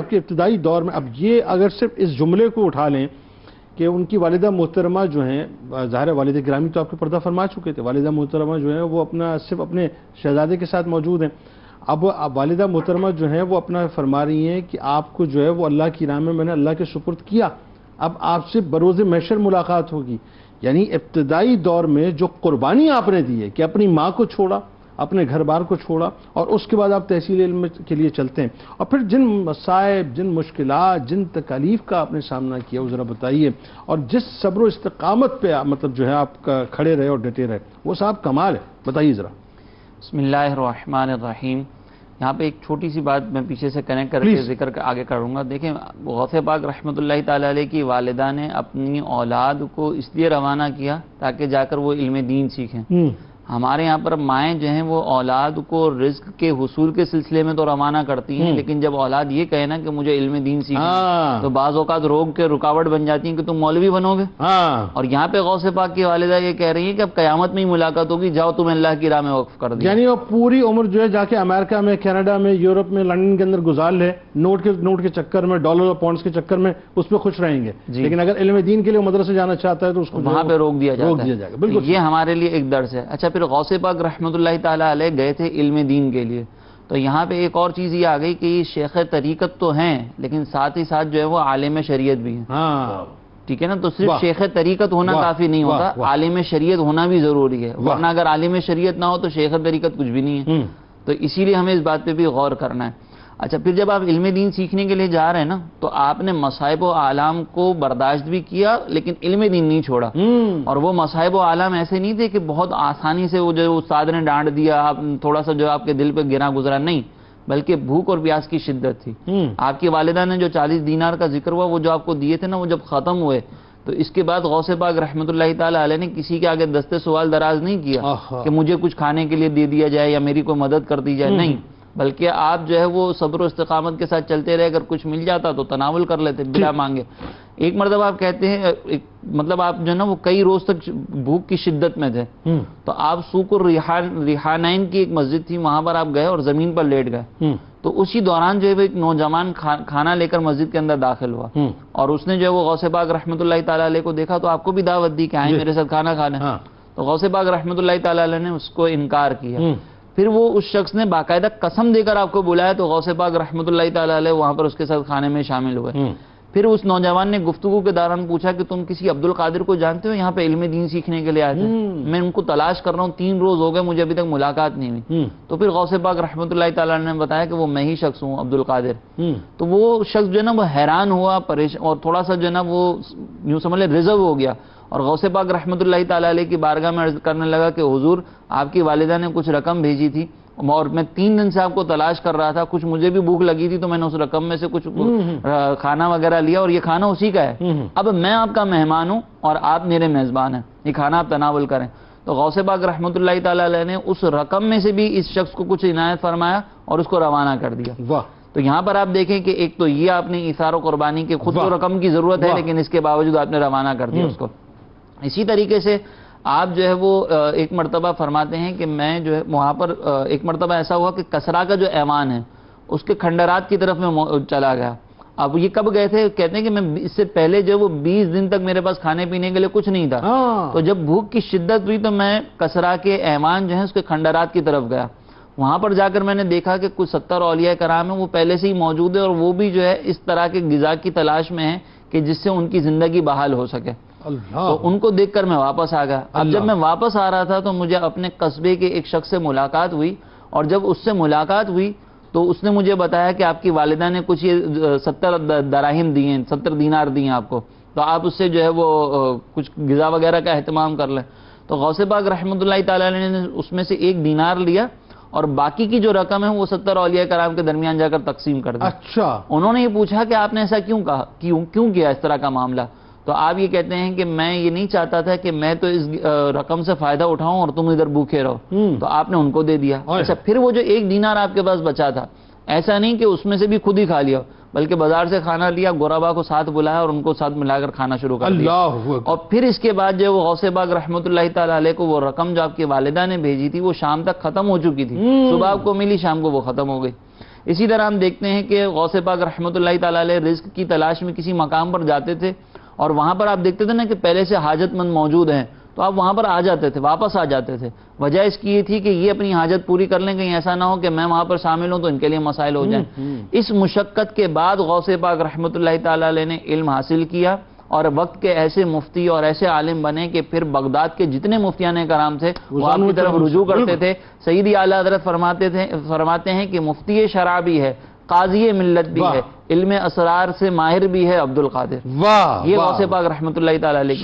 آپ کے ابتدائی دور میں، اب یہ اگر صرف اس جملے کو اٹھا لیں کہ ان کی والدہ محترمہ جو ہیں، ظاہر والد گرامی تو آپ کے پردہ فرما چکے تھے، والدہ محترمہ جو ہیں وہ صرف اپنے شہزادے کے ساتھ موجود ہیں. اب والدہ محترمہ جو ہیں وہ اپنا فرما رہی ہیں کہ آپ کو جو ہے وہ اللہ کی راہ میں نے اللہ کے سپرد کیا، اب آپ سے بروز محشر ملاقات ہوگی. یعنی ابتدائی دور میں جو قربانی آپ نے دی ہے کہ اپنی ماں کو چھوڑا، اپنے گھر بار کو چھوڑا، اور اس کے بعد آپ تحصیل علم کے لیے چلتے ہیں، اور پھر جن مصائب، جن مشکلات، جن تکالیف کا آپ نے سامنا کیا وہ ذرا بتائیے، اور جس صبر و استقامت پہ مطلب جو ہے آپ کھڑے رہے اور ڈٹے رہے، وہ صاحب کمال ہے، بتائیے ذرا. بسم اللہ الرحمن الرحیم. یہاں پہ ایک چھوٹی سی بات میں پیچھے سے کنیکٹ کر کے ذکر آگے کروں گا. دیکھیں، غوث پاک رحمۃ اللہ تعالی علیہ کی والدہ نے اپنی اولاد کو اس لیے روانہ کیا تاکہ جا کر وہ علم دین سیکھیں. ہمارے یہاں پر مائیں جو ہیں وہ اولاد کو رزق کے حصول کے سلسلے میں تو روانہ کرتی ہیں، لیکن جب اولاد یہ کہے نا کہ مجھے علم دین سیکھنا، تو بعض اوقات روگ کے رکاوٹ بن جاتی ہیں کہ تم مولوی بنو گے. اور یہاں پہ غوث پاک کی والدہ یہ کہہ رہی ہیں کہ اب قیامت میں ہی ملاقات ہوگی، جاؤ تمہیں اللہ کی راہ میں وقف کر دیا. یعنی وہ پوری عمر جو ہے جا کے امریکہ میں، کینیڈا میں، یورپ میں، لندن کے اندر گزار لے، نوٹ کے چکر میں، ڈالر اور پاؤنڈز کے چکر میں، اس پہ خوش رہیں گے. لیکن اگر علم دین کے لیے مدرسے جانا چاہتا ہے تو اس کو وہاں پہ روک دیا جائے گا. بالکل، یہ ہمارے لیے ایک درس ہے. اچھا، پھر غوث پاک رحمۃ اللہ تعالی علیہ گئے تھے علم دین کے لیے، تو یہاں پہ ایک اور چیز یہ آ گئی کہ یہ شیخ طریقت تو ہیں، لیکن ساتھ ہی ساتھ جو ہے وہ عالم شریعت بھی ہیں. ٹھیک ہے نا، تو صرف شیخ طریقت ہونا کافی نہیں ہوتا، عالم شریعت ہونا بھی ضروری ہے، ورنہ اگر عالم شریعت نہ ہو تو شیخ طریقت کچھ بھی نہیں ہے. تو اسی لیے ہمیں اس بات پہ بھی غور کرنا ہے. اچھا، پھر جب آپ علم دین سیکھنے کے لیے جا رہے ہیں نا، تو آپ نے مصائب و آلام کو برداشت بھی کیا، لیکن علم دین نہیں چھوڑا. اور وہ مصائب و آلام ایسے نہیں تھے کہ بہت آسانی سے وہ جو استاد نے ڈانٹ دیا، آپ تھوڑا سا جو آپ کے دل پہ گرا گزرا، نہیں، بلکہ بھوک اور پیاس کی شدت تھی. آپ کی والدہ نے جو 40 دینار کا ذکر ہوا، وہ جو آپ کو دیے تھے نا، وہ جب ختم ہوئے تو اس کے بعد غوث پاک رحمۃ اللہ تعالی علیہ نے کسی کے آگے دستے سوال دراز نہیں کیا کہ مجھے کچھ کھانے کے لیے دے دیا جائے یا میری کوئی مدد کر دی جائے، نہیں، بلکہ آپ جو ہے وہ صبر و استقامت کے ساتھ چلتے رہے. اگر کچھ مل جاتا تو تناول کر لیتے بلا مانگے. ایک مرتبہ آپ کہتے ہیں، مطلب آپ جو ہے نا وہ کئی روز تک بھوک کی شدت میں تھے، تو آپ سوق الریحانین کی ایک مسجد تھی، وہاں پر آپ گئے اور زمین پر لیٹ گئے. تو اسی دوران جو ہے ایک نوجوان کھانا لے کر مسجد کے اندر داخل ہوا، اور اس نے جو ہے وہ غوث پاک رحمۃ اللہ تعالی علیہ کو دیکھا تو آپ کو بھی دعوت دی کہ آئیں میرے ساتھ کھانا کھا لیں. تو غوث پاک رحمۃ اللہ تعالی علیہ نے اس کو انکار کیا. پھر وہ اس شخص نے باقاعدہ قسم دے کر آپ کو بلایا، تو غوث پاک رحمۃ اللہ تعالی علیہ وہاں پر اس کے ساتھ کھانے میں شامل ہوئے. پھر اس نوجوان نے گفتگو کے دوران پوچھا کہ تم کسی عبد القادر کو جانتے ہو، یہاں پہ علم دین سیکھنے کے لیے آئے تھے، میں ان کو تلاش کر رہا ہوں، 3 روز ہو گئے مجھے ابھی تک ملاقات نہیں ہوئی. تو پھر غوث پاک رحمۃ اللہ تعالی نے بتایا کہ وہ میں ہی شخص ہوں، عبد القادر. تو وہ شخص جو ہے نا وہ حیران ہوا، پریشان، اور تھوڑا سا جو ہے نا وہ یوں سمجھ لے ریزرو ہو گیا، اور غوث پاک رحمۃ اللہ تعالی علیہ کی بارگاہ میں عرض کرنے لگا کہ حضور، آپ کی والدہ نے کچھ رقم بھیجی تھی اور میں 3 دن سے آپ کو تلاش کر رہا تھا، کچھ مجھے بھی بھوک لگی تھی تو میں نے اس رقم میں سے کچھ کھانا وغیرہ لیا، اور یہ کھانا اسی کا ہے. اب میں آپ کا مہمان ہوں اور آپ میرے میزبان ہیں، یہ کھانا آپ تناول کریں. تو غوث پاک رحمۃ اللہ تعالی علیہ نے اس رقم میں سے بھی اس شخص کو کچھ عنایت فرمایا اور اس کو روانہ کر دیا. تو یہاں پر آپ دیکھیں کہ ایک تو یہ آپ نے ایثار و قربانی کے، خود کو رقم کی ضرورت ہے لیکن اس کے باوجود آپ نے روانہ کر دیا اس کو. اسی طریقے سے آپ جو ہے وہ ایک مرتبہ فرماتے ہیں کہ میں جو ہے وہاں پر ایک مرتبہ ایسا ہوا کہ کسرا کا جو ایوان ہے اس کے کھنڈرات کی طرف میں چلا گیا. اب یہ کب گئے تھے؟ کہتے ہیں کہ میں اس سے پہلے جو وہ 20 دن تک میرے پاس کھانے پینے کے لیے کچھ نہیں تھا. تو جب بھوک کی شدت ہوئی تو میں کسرا کے ایوان جو ہے اس کے کھنڈرات کی طرف گیا. وہاں پر جا کر میں نے دیکھا کہ کچھ 70 اولیاء کرام ہیں، وہ پہلے سے ہی موجود ہے، اور وہ بھی جو ہے اس طرح کے غذا کی تلاش میں ہیں کہ جس سے ان کی زندگی بحال ہو سکے. تو ان کو دیکھ کر میں واپس آ گیا. اب جب میں واپس آ رہا تھا تو مجھے اپنے قصبے کے ایک شخص سے ملاقات ہوئی، اور جب اس سے ملاقات ہوئی تو اس نے مجھے بتایا کہ آپ کی والدہ نے کچھ یہ 70 دراہم دی ہیں، 70 دینار دی ہیں آپ کو، تو آپ اس سے جو ہے وہ کچھ غذا وغیرہ کا اہتمام کر لیں. تو غوث پاک رحمۃ اللہ تعالی علیہ نے اس میں سے 1 دینار لیا اور باقی کی جو رقم ہے وہ 70 اولیاء کرام کے درمیان جا کر تقسیم کر دی. اچھا. انہوں نے یہ پوچھا کہ آپ نے ایسا کیوں کہا، کیوں کیا اس طرح کا معاملہ؟ تو آپ یہ کہتے ہیں کہ میں یہ نہیں چاہتا تھا کہ میں تو اس رقم سے فائدہ اٹھاؤں اور تم ادھر بھوکے رہو، تو آپ نے ان کو دے دیا. اچھا، پھر وہ جو 1 دینار آپ کے پاس بچا تھا، ایسا نہیں کہ اس میں سے بھی خود ہی کھا لیا، بلکہ بازار سے کھانا لیا، غربا کو ساتھ بلایا اور ان کو ساتھ ملا کر کھانا شروع کر دیا. اور پھر اس کے بعد جو وہ غوث پاک رحمۃ اللہ تعالی علیہ کو وہ رقم جو آپ کی والدہ نے بھیجی تھی وہ شام تک ختم ہو چکی تھی. صبح آپ کو ملی، شام کو وہ ختم ہو گئی. اسی طرح ہم دیکھتے ہیں کہ غوث پاک رحمۃ اللہ تعالی علیہ رزق کی تلاش میں کسی مقام پر جاتے تھے اور وہاں پر آپ دیکھتے تھے نا کہ پہلے سے حاجت مند موجود ہیں تو آپ وہاں پر آ جاتے تھے، واپس آ جاتے تھے. وجہ اس کی یہ تھی کہ یہ اپنی حاجت پوری کر لیں، کہیں ایسا نہ ہو کہ میں وہاں پر شامل ہوں تو ان کے لیے مسائل ہو جائیں. اس مشقت کے بعد غوث پاک رحمۃ اللہ تعالی علیہ نے علم حاصل کیا اور وقت کے ایسے مفتی اور ایسے عالم بنے کہ پھر بغداد کے جتنے مفتیان کرام تھے وہ آپ کی طرف رجوع کرتے تھے. سیدی اعلیٰ حضرت فرماتے ہیں کہ مفتی شرع بھی ہے، قاضی ملت بھی ہے، علم اسرار سے ماہر بھی ہے عبد القادر. یہ غوث پاک رحمۃ اللہ تعالی علیہ.